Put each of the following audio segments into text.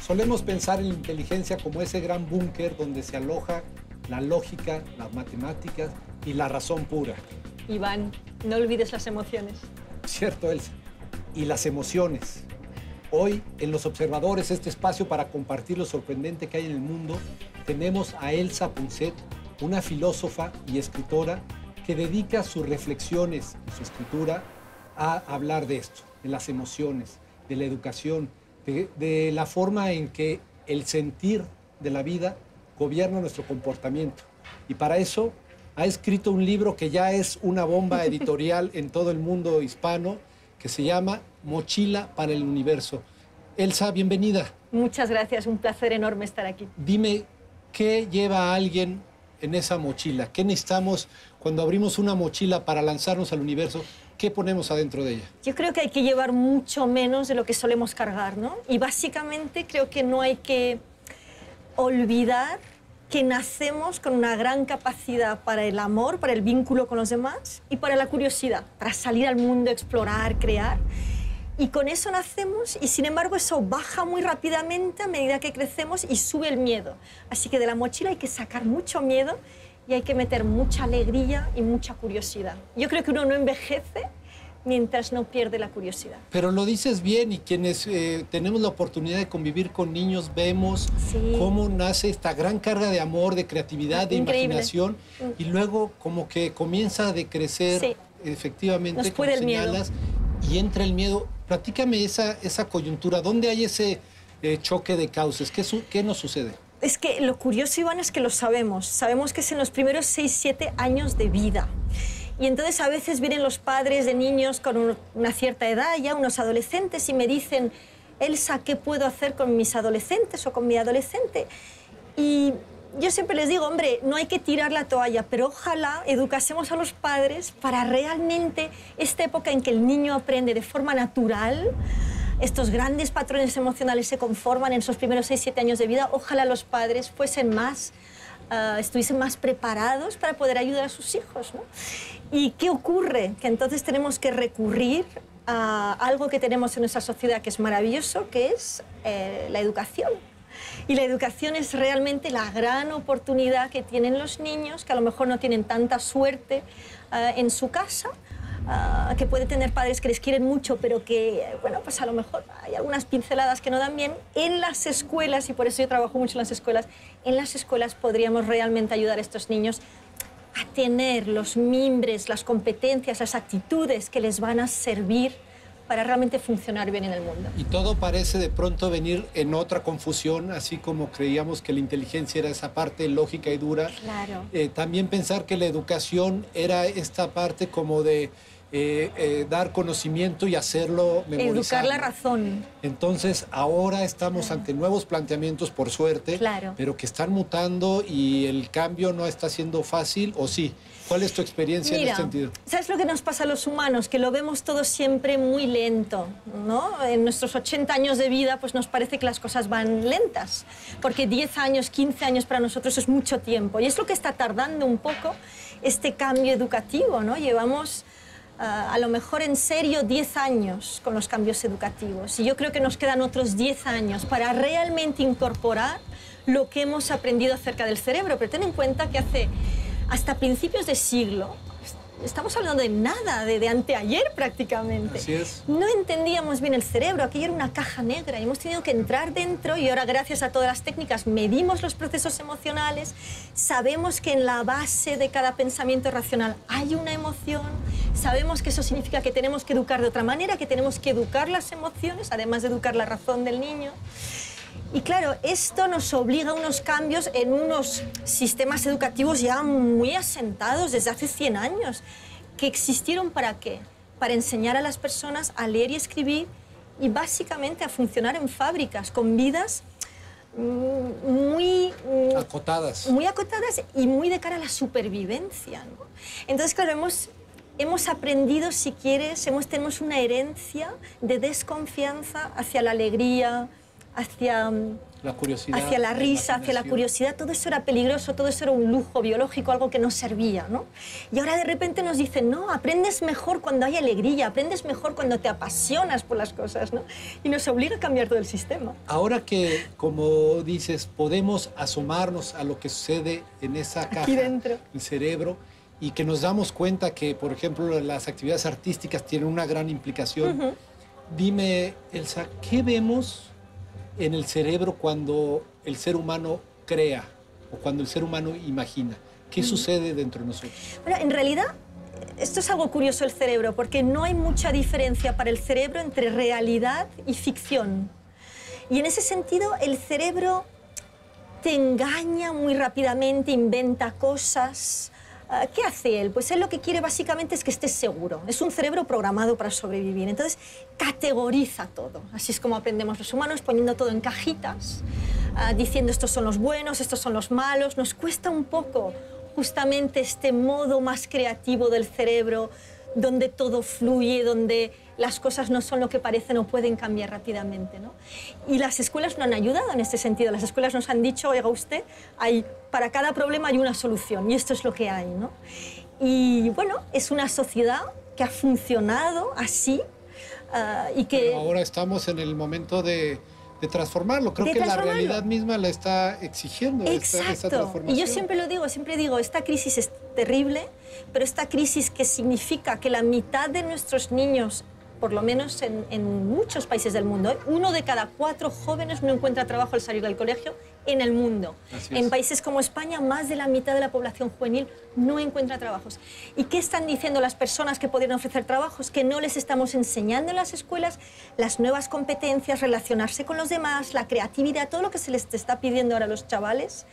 Solemos pensar en la inteligencia como ese gran búnker donde se aloja la lógica, las matemáticas y la razón pura. Iván, no olvides las emociones. Cierto, Elsa. Y las emociones. Hoy, en Los Observadores, este espacio para compartir lo sorprendente que hay en el mundo, tenemos a Elsa Punset, una filósofa y escritora que dedica sus reflexiones y su escritura a hablar de esto, de las emociones, de la educación, de la forma en que el sentir de la vida gobierna nuestro comportamiento. Y para eso ha escrito un libro que ya es una bomba editorial en todo el mundo hispano, que se llama Mochila para el Universo. Elsa, bienvenida. Muchas gracias, un placer enorme estar aquí. Dime, ¿qué lleva a alguien en esa mochila? ¿Qué necesitamos cuando abrimos una mochila para lanzarnos al universo? ¿Qué ponemos adentro de ella? Yo creo que hay que llevar mucho menos de lo que solemos cargar, ¿no? Y básicamente creo que no hay que olvidar que nacemos con una gran capacidad para el amor, para el vínculo con los demás y para la curiosidad, para salir al mundo, explorar, crear. Y con eso nacemos y, sin embargo, eso baja muy rápidamente a medida que crecemos y sube el miedo. Así que de la mochila hay que sacar mucho miedo y hay que meter mucha alegría y mucha curiosidad. Yo creo que uno no envejece mientras no pierde la curiosidad. Pero lo dices bien, y quienes tenemos la oportunidad de convivir con niños vemos cómo nace esta gran carga de amor, de creatividad, de imaginación, y luego como que comienza a decrecer, efectivamente, nos como señalas, y entra el miedo. Platícame esa coyuntura, ¿dónde hay ese choque de causas? ¿Qué nos sucede? Es que lo curioso, Iván, es que lo sabemos. Sabemos que es en los primeros 6, 7 años de vida. Y entonces a veces vienen los padres de niños con una cierta edad, ya unos adolescentes, y me dicen, Elsa, ¿qué puedo hacer con mis adolescentes o con mi adolescente? Y yo siempre les digo, hombre, no hay que tirar la toalla, pero ojalá educásemos a los padres para realmente esta época en que el niño aprende de forma natural, estos grandes patrones emocionales se conforman en esos primeros 6, 7 años de vida, ojalá los padres fuesen más, estuviesen más preparados para poder ayudar a sus hijos, ¿no? ¿Y qué ocurre? Que entonces tenemos que recurrir a algo que tenemos en nuestra sociedad que es maravilloso, que es la educación. Y la educación es realmente la gran oportunidad que tienen los niños, que a lo mejor no tienen tanta suerte en su casa, que puede tener padres que les quieren mucho, pero que, bueno, pues a lo mejor hay algunas pinceladas que no dan bien. En las escuelas, y por eso yo trabajo mucho en las escuelas podríamos realmente ayudar a estos niños a tener los mimbres, las competencias, las actitudes que les van a servir para realmente funcionar bien en el mundo. Y todo parece de pronto venir en otra confusión, así como creíamos que la inteligencia era esa parte lógica y dura. Claro. También pensar que la educación era esta parte como de dar conocimiento y hacerlo memorizar. Educar la razón. Entonces, ahora estamos ante nuevos planteamientos, por suerte, pero que están mutando y el cambio no está siendo fácil, ¿o sí? ¿Cuál es tu experiencia en este sentido? ¿Sabes lo que nos pasa a los humanos? Que lo vemos todo siempre muy lento, ¿no? En nuestros 80 años de vida, pues nos parece que las cosas van lentas, porque 10 años, 15 años para nosotros es mucho tiempo. Y es lo que está tardando un poco este cambio educativo, ¿no? Llevamos a lo mejor en serio 10 años con los cambios educativos. Y yo creo que nos quedan otros 10 años para realmente incorporar lo que hemos aprendido acerca del cerebro. Pero ten en cuenta que hasta principios de siglo, estamos hablando de nada, de anteayer prácticamente. Así es. No entendíamos bien el cerebro, aquello era una caja negra y hemos tenido que entrar dentro y ahora gracias a todas las técnicas medimos los procesos emocionales, sabemos que en la base de cada pensamiento racional hay una emoción, sabemos que eso significa que tenemos que educar de otra manera, que tenemos que educar las emociones, además de educar la razón del niño. Y claro, esto nos obliga a unos cambios en unos sistemas educativos ya muy asentados desde hace 100 años, que existieron ¿para qué? Para enseñar a las personas a leer y escribir y básicamente a funcionar en fábricas con vidas muy acotadas y muy de cara a la supervivencia, ¿no? Entonces, claro, hemos aprendido, si quieres, tenemos una herencia de desconfianza hacia la alegría, hacia La curiosidad, hacia la risa, hacia la curiosidad, todo eso era peligroso, todo eso era un lujo biológico, algo que no servía, ¿no? Y ahora de repente nos dicen, no, aprendes mejor cuando hay alegría, aprendes mejor cuando te apasionas por las cosas, ¿no? Y nos obliga a cambiar todo el sistema. Ahora que, como dices, podemos asomarnos a lo que sucede en esa caja, aquí dentro, el cerebro, y que nos damos cuenta que, por ejemplo, las actividades artísticas tienen una gran implicación. Dime, Elsa, ¿qué vemos en el cerebro cuando el ser humano crea o cuando el ser humano imagina? ¿Qué sucede dentro de nosotros? Bueno, en realidad, esto es algo curioso el cerebro, porque no hay mucha diferencia para el cerebro entre realidad y ficción. Y en ese sentido, el cerebro te engaña muy rápidamente, inventa cosas. ¿Qué hace él? Pues él lo que quiere básicamente es que estés seguro. Es un cerebro programado para sobrevivir. Entonces, categoriza todo. Así es como aprendemos los humanos, poniendo todo en cajitas, diciendo estos son los buenos, estos son los malos. Nos cuesta un poco justamente este modo más creativo del cerebro, donde todo fluye, donde las cosas no son lo que parecen o pueden cambiar rápidamente, ¿no? Y las escuelas no han ayudado en este sentido. Las escuelas nos han dicho, oiga usted, para cada problema hay una solución y esto es lo que hay, ¿no? Y bueno, es una sociedad que ha funcionado así y que... Pero ahora estamos en el momento de transformarlo. Creo que la realidad misma la está exigiendo. Exacto. Esta transformación. Y yo siempre digo, esta crisis es terrible, pero esta crisis que significa que la mitad de nuestros niños, por lo menos en muchos países del mundo, 1 de cada 4 jóvenes no encuentra trabajo al salir del colegio en el mundo. En países como España, más de la mitad de la población juvenil no encuentra trabajos. ¿Y qué están diciendo las personas que podrían ofrecer trabajos? Que no les estamos enseñando en las escuelas las nuevas competencias, relacionarse con los demás, la creatividad, todo lo que se les está pidiendo ahora a los chavales,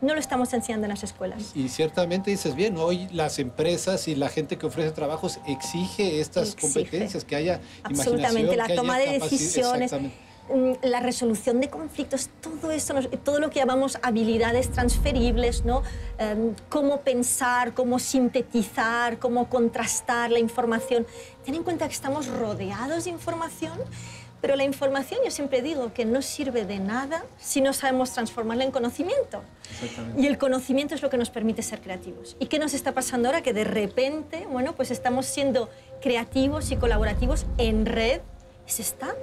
no lo estamos enseñando en las escuelas. Y ciertamente dices bien, hoy las empresas y la gente que ofrece trabajos exige estas competencias, que haya absolutamente, imaginación, la toma de decisiones, exactamente. La resolución de conflictos, todo esto, todo lo que llamamos habilidades transferibles, ¿no? Cómo pensar, cómo sintetizar, cómo contrastar la información. Ten en cuenta que estamos rodeados de información, pero la información, yo siempre digo que no sirve de nada si no sabemos transformarla en conocimiento. Y el conocimiento es lo que nos permite ser creativos. ¿Y qué nos está pasando ahora? Que de repente, bueno, pues estamos siendo creativos y colaborativos en red. Se está,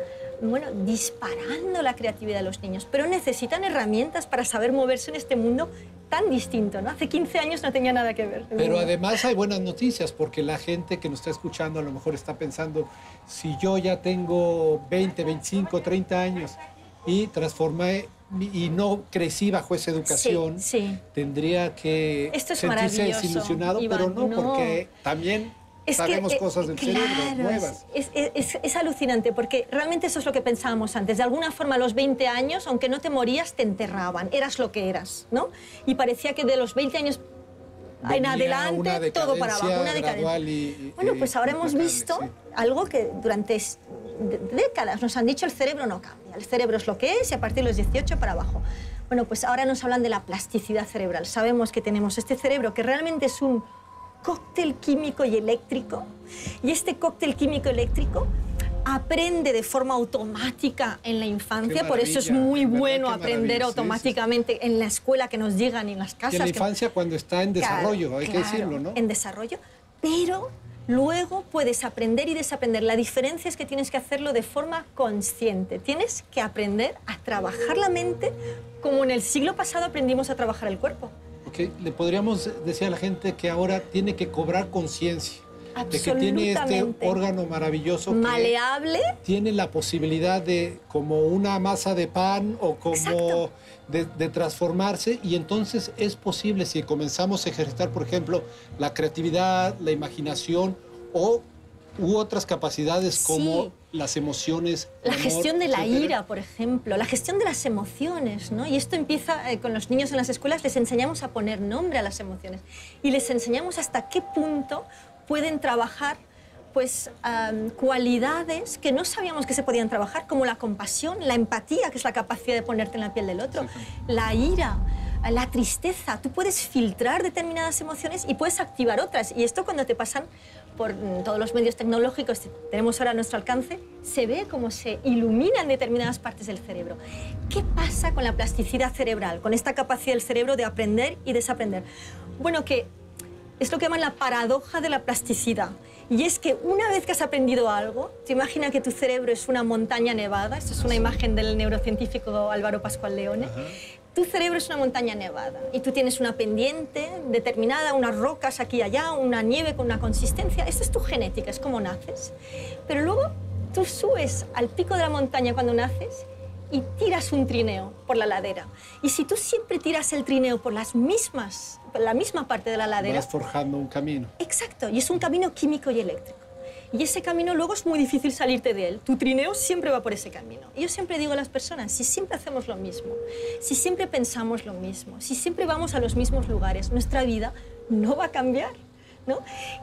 bueno, disparando la creatividad de los niños, pero necesitan herramientas para saber moverse en este mundo tan distinto, ¿no? Hace 15 años no tenía nada que ver. Pero además hay buenas noticias, porque la gente que nos está escuchando a lo mejor está pensando, si yo ya tengo 20, 25, 30 años y transformé y no crecí bajo esa educación, tendría que sentirse desilusionado, Iván, pero no, porque también... sabemos cosas del cerebro nuevas. Es alucinante, porque realmente eso es lo que pensábamos antes. De alguna forma, a los 20 años, aunque no te morías, te enterraban. Eras lo que eras, ¿no? Y parecía que de los 20 años en adelante todo para abajo, una decadencia. Bueno, pues ahora hemos visto algo que durante décadas nos han dicho: el cerebro no cambia, el cerebro es lo que es y a partir de los 18 para abajo. Bueno, pues ahora nos hablan de la plasticidad cerebral. Sabemos que tenemos este cerebro que realmente es un cóctel químico y eléctrico, y este cóctel químico eléctrico aprende de forma automática en la infancia, por eso es muy bueno aprender automáticamente en la escuela, que nos llegan en las casas. Y en la infancia cuando está en desarrollo, hay que decirlo, ¿no? En desarrollo, pero luego puedes aprender y desaprender. La diferencia es que tienes que hacerlo de forma consciente. Tienes que aprender a trabajar la mente como en el siglo pasado aprendimos a trabajar el cuerpo. Le podríamos decir a la gente que ahora tiene que cobrar conciencia de que tiene este órgano maravilloso, maleable, que tiene la posibilidad de, como una masa de pan o como de transformarse, y entonces es posible si comenzamos a ejercitar, por ejemplo, la creatividad, la imaginación u otras capacidades como las emociones. La gestión de la ira, por ejemplo, la gestión de las emociones, ¿no? Y esto empieza con los niños en las escuelas, les enseñamos a poner nombre a las emociones y les enseñamos hasta qué punto pueden trabajar pues, cualidades que no sabíamos que se podían trabajar, como la compasión, la empatía, que es la capacidad de ponerte en la piel del otro, la ira, la tristeza. Tú puedes filtrar determinadas emociones y puedes activar otras. Y esto cuando te pasan por todos los medios tecnológicos que tenemos ahora a nuestro alcance, se ve cómo se iluminan determinadas partes del cerebro. ¿Qué pasa con la plasticidad cerebral, con esta capacidad del cerebro de aprender y desaprender? Bueno, que es lo que llaman la paradoja de la plasticidad. Y es que una vez que has aprendido algo, te imaginas que tu cerebro es una montaña nevada. Esto es una imagen del neurocientífico Álvaro Pascual Leone. Tu cerebro es una montaña nevada y tú tienes una pendiente determinada, unas rocas aquí y allá, una nieve con una consistencia. Esta es tu genética, es como naces. Pero luego tú subes al pico de la montaña cuando naces y tiras un trineo por la ladera. Y si tú siempre tiras el trineo por la misma parte de la ladera... Vas forjando un camino. Exacto, y es un camino químico y eléctrico. Y ese camino luego es muy difícil salirte de él. Tu trineo siempre va por ese camino. Y yo siempre digo a las personas, si siempre hacemos lo mismo, si siempre pensamos lo mismo, si siempre vamos a los mismos lugares, nuestra vida no va a cambiar, ¿no?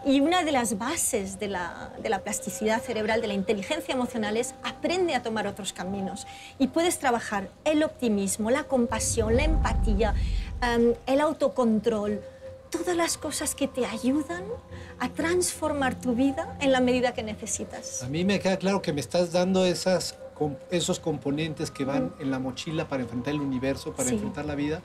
Y una de las bases de la plasticidad cerebral, de la inteligencia emocional, es aprende a tomar otros caminos. Y puedes trabajar el optimismo, la compasión, la empatía, el autocontrol, todas las cosas que te ayudan a transformar tu vida en la medida que necesitas. A mí me queda claro que me estás dando esos componentes que van en la mochila para enfrentar el universo, para enfrentar la vida.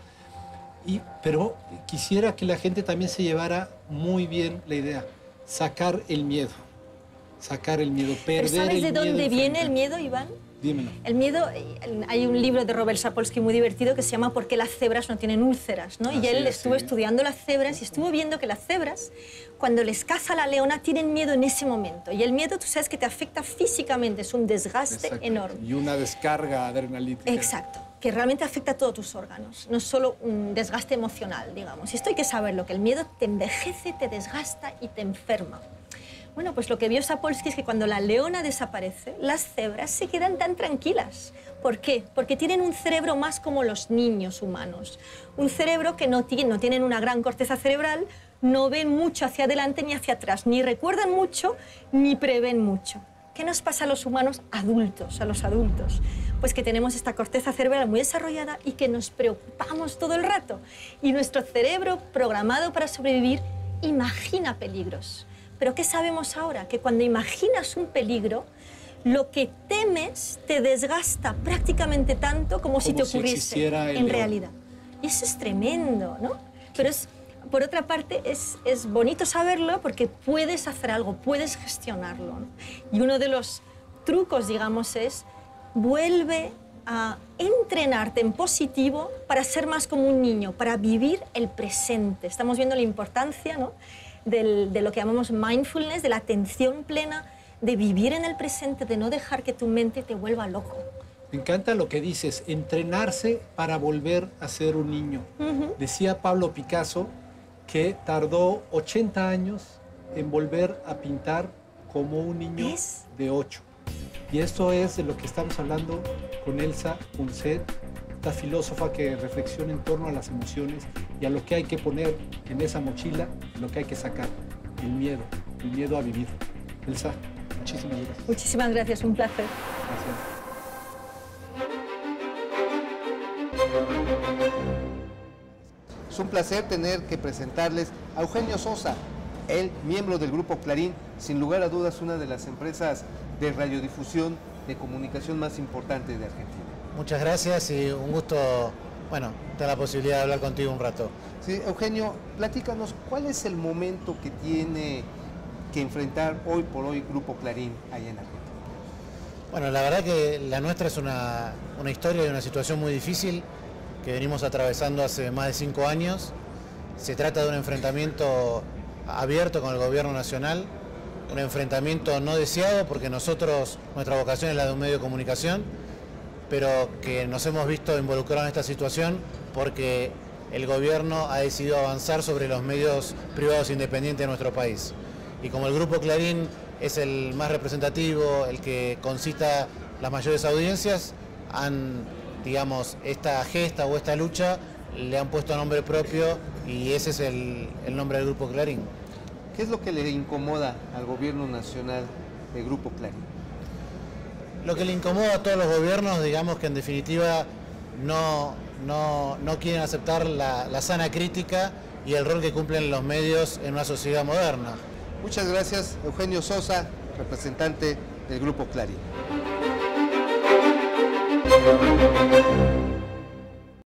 Pero quisiera que la gente también se llevara muy bien la idea, sacar el miedo, perder el miedo. ¿Pero sabes de dónde viene el miedo, Iván? Dímelo. El miedo, hay un libro de Robert Sapolsky muy divertido que se llama ¿Por qué las cebras no tienen úlceras? ¿No? Y él estuvo estudiando las cebras y estuvo viendo que las cebras, cuando les caza la leona, tienen miedo en ese momento. Y el miedo, tú sabes que te afecta físicamente, es un desgaste enorme. Y una descarga adrenalítica. Exacto, que realmente afecta a todos tus órganos, no es solo un desgaste emocional, digamos. Y esto hay que saberlo, que el miedo te envejece, te desgasta y te enferma. Bueno, pues lo que vio Sapolsky es que cuando la leona desaparece, las cebras se quedan tan tranquilas. ¿Por qué? Porque tienen un cerebro más como los niños humanos. Un cerebro que no tienen una gran corteza cerebral, no ven mucho hacia adelante ni hacia atrás, ni recuerdan mucho, ni prevén mucho. ¿Qué nos pasa a los humanos adultos, a los adultos? Pues que tenemos esta corteza cerebral muy desarrollada y que nos preocupamos todo el rato. Y nuestro cerebro, programado para sobrevivir, imagina peligros. Pero ¿qué sabemos ahora? Que cuando imaginas un peligro, lo que temes te desgasta prácticamente tanto como si te ocurriese en realidad. Y eso es tremendo, ¿no? Pero por otra parte, es bonito saberlo porque puedes hacer algo, puedes gestionarlo, ¿no? Y uno de los trucos, digamos, es vuelve a entrenarte en positivo para ser más como un niño, para vivir el presente. Estamos viendo la importancia, ¿no?, de lo que llamamos mindfulness, de la atención plena, de vivir en el presente, de no dejar que tu mente te vuelva loco. Me encanta lo que dices, entrenarse para volver a ser un niño. Decía Pablo Picasso que tardó 80 años en volver a pintar como un niño de 8. Y esto es de lo que estamos hablando con Elsa Punset, esta filósofa que reflexiona en torno a las emociones y a lo que hay que poner en esa mochila, lo que hay que sacar, el miedo a vivir. Elsa, muchísimas gracias. Muchísimas gracias, un placer. Gracias. Es un placer tener que presentarles a Eugenio Sosa, él, miembro del Grupo Clarín, sin lugar a dudas una de las empresas de radiodifusión de comunicación más importantes de Argentina. Muchas gracias y un gusto, tener la posibilidad de hablar contigo un rato. Sí, Eugenio, platícanos, ¿cuál es el momento que tiene que enfrentar hoy por hoy Grupo Clarín allá en Argentina? Bueno, la verdad que la nuestra es una historia y una situación muy difícil que venimos atravesando hace más de 5 años. Se trata de un enfrentamiento abierto con el gobierno nacional, un enfrentamiento no deseado porque nuestra vocación es la de un medio de comunicación, pero que nos hemos visto involucrados en esta situación porque el gobierno ha decidido avanzar sobre los medios privados independientes de nuestro país. Y como el Grupo Clarín es el más representativo, el que concita las mayores audiencias, esta gesta o esta lucha le han puesto nombre propio y ese es el nombre del Grupo Clarín. ¿Qué es lo que le incomoda al gobierno nacional del Grupo Clarín? Lo que le incomoda a todos los gobiernos, digamos que en definitiva no no quieren aceptar la sana crítica y el rol que cumplen los medios en una sociedad moderna. Muchas gracias, Eugenio Sosa, representante del Grupo Clarín.